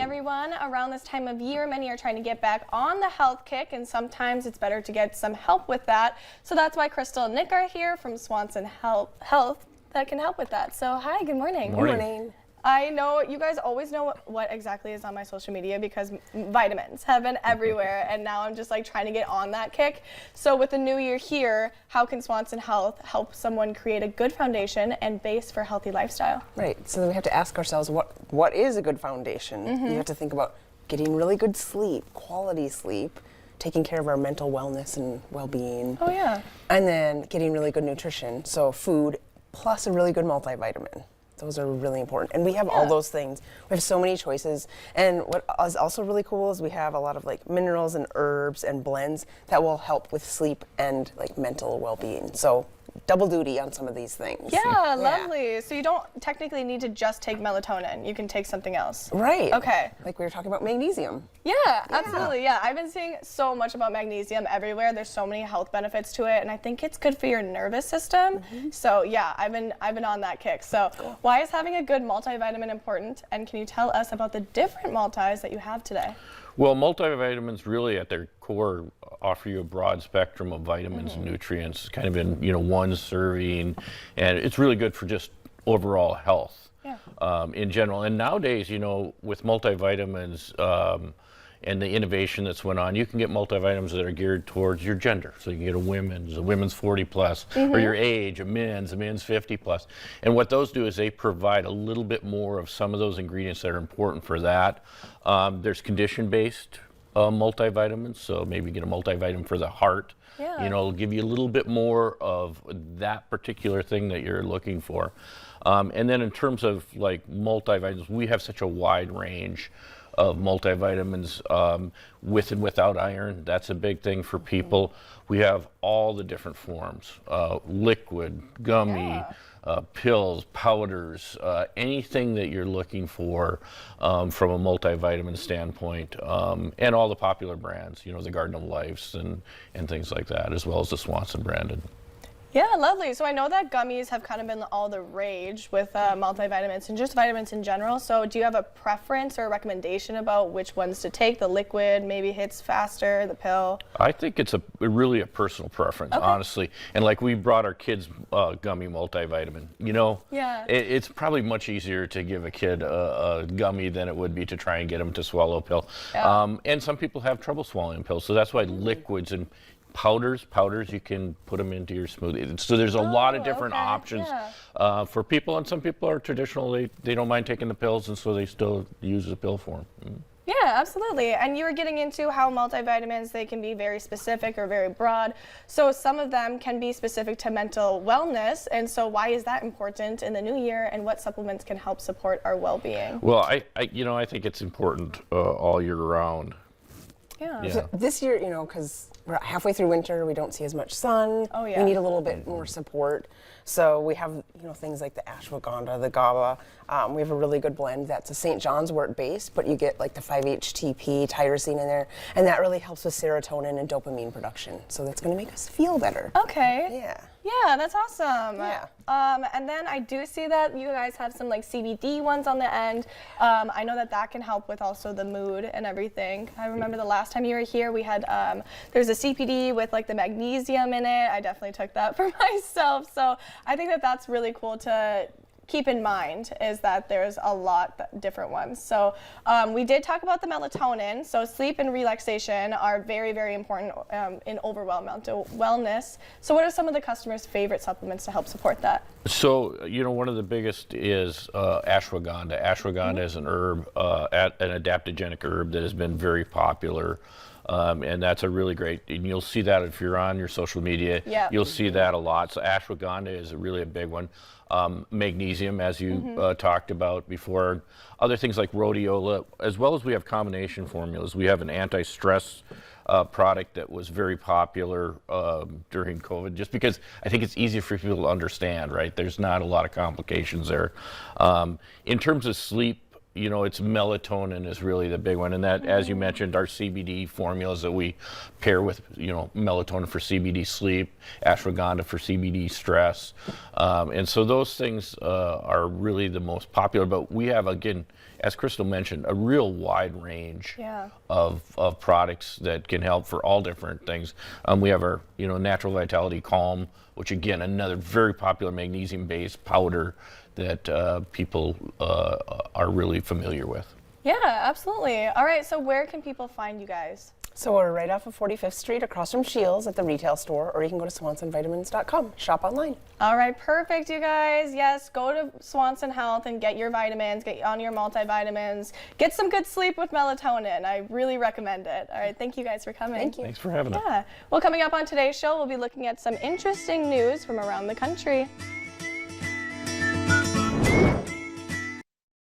everyone. Around this time of year, many are trying to get back on the health kick, and sometimes it's better to get some help with that. So that's why Crystal and Nick are here from Swanson Health that can help with that. So hi, good morning. Morning. Good morning. I know you guys always know what exactly is on my social media because vitamins have been everywhere, and now I'm just like trying to get on that kick. So with the new year here, how can Swanson Health help someone create a good foundation and base for healthy lifestyle? Right, so then we have to ask ourselves what is a good foundation? You have to think about getting really good sleep, quality sleep, taking care of our mental wellness and well-being. Oh yeah. And then getting really good nutrition, so food plus a really good multivitamin. Those are really important. And we have all those things. We have so many choices. And what is also really cool is we have a lot of like minerals and herbs and blends that will help with sleep and like mental well-being. So double duty on some of these things. Yeah, lovely. So you don't technically need to just take melatonin. You can take something else. Right. Okay. Like we were talking about magnesium. Yeah, absolutely. Yeah, I've been seeing so much about magnesium everywhere. There's so many health benefits to it, and I think it's good for your nervous system. So yeah, I've been on that kick. So why is having a good multivitamin important? And can you tell us about the different multis that you have today? Well, multivitamins really at their core offer you a broad spectrum of vitamins and nutrients kind of in one serving, and it's really good for just overall health in general. And nowadays, with multivitamins and the innovation that's went on, you can get multivitamins that are geared towards your gender. So you can get a women's 40 plus, or your age, a men's 50 plus. And what those do is they provide a little bit more of some of those ingredients that are important for that. There's condition-based multivitamins, so maybe get a multivitamin for the heart. It'll give you a little bit more of that particular thing that you're looking for. And then in terms of like multivitamins, we have such a wide range of multivitamins with and without iron. That's a big thing for people. We have all the different forms, liquid, gummy, pills, powders, anything that you're looking for from a multivitamin standpoint, and all the popular brands, the Garden of Lifes and things like that, as well as the Swanson branded. Yeah, lovely. So I know that gummies have kind of been all the rage with multivitamins and just vitamins in general. So do you have a preference or a recommendation about which ones to take? The liquid maybe hits faster, the pill? I think it's really a personal preference, honestly. And like we brought our kids gummy multivitamin, it's probably much easier to give a kid a gummy than it would be to try and get them to swallow a pill. And some people have trouble swallowing pills, so that's why liquids and powders, you can put them into your smoothie. So there's a lot of different options for people, and some people are traditional. They don't mind taking the pills, and so they still use the pill form. Yeah, absolutely. And you were getting into how multivitamins, they can be very specific or very broad. So some of them can be specific to mental wellness. And so why is that important in the new year, and what supplements can help support our well-being? Well, I think it's important all year round. Yeah. So this year, because we're halfway through winter, we don't see as much sun. Oh, yeah. We need a little bit more support. So we have, things like the ashwagandha, the GABA. We have a really good blend that's a St. John's wort base, but you get like the 5-HTP, tyrosine in there, and that really helps with serotonin and dopamine production. So that's going to make us feel better. Okay. Yeah. Yeah, that's awesome. Yeah. And then I do see that you guys have some like CBD ones on the end. I know that can help with also the mood and everything. I remember the last time you were here, we had, there's a CBD with like the magnesium in it. I definitely took that for myself. So I think that's really cool to keep in mind, is that there's a lot different ones. So we did talk about the melatonin. So sleep and relaxation are very, very important in overall mental wellness. So what are some of the customers' favorite supplements to help support that? So, one of the biggest is ashwagandha. Ashwagandha is an herb, an adaptogenic herb that has been very popular. And that's a really great, and you'll see that if you're on your social media, you'll see that a lot. So ashwagandha is really a big one. Magnesium, as you talked about before. Other things like rhodiola, as well as we have combination formulas. We have an anti-stress product that was very popular during COVID, just because I think it's easier for people to understand, right? There's not a lot of complications there. In terms of sleep, you know, it's melatonin is really the big one. And that, as you mentioned, our CBD formulas that we pair with, you know, melatonin for CBD sleep, ashwagandha for CBD stress. And so those things are really the most popular. But we have, again, as Crystal mentioned, a real wide range of products that can help for all different things. We have our, you know, Natural Vitality Calm, which again, another very popular magnesium-based powder that people are really familiar with. Yeah, absolutely. All right, so where can people find you guys? So we're right off of 45th Street across from Shields at the retail store, or you can go to swansonvitamins.com, shop online. All right, perfect, you guys. Yes, go to Swanson Health and get your vitamins, get on your multivitamins, get some good sleep with melatonin. I really recommend it. All right, thank you guys for coming. Thank you. Thanks for having us. Yeah. Well, coming up on today's show, we'll be looking at some interesting news from around the country.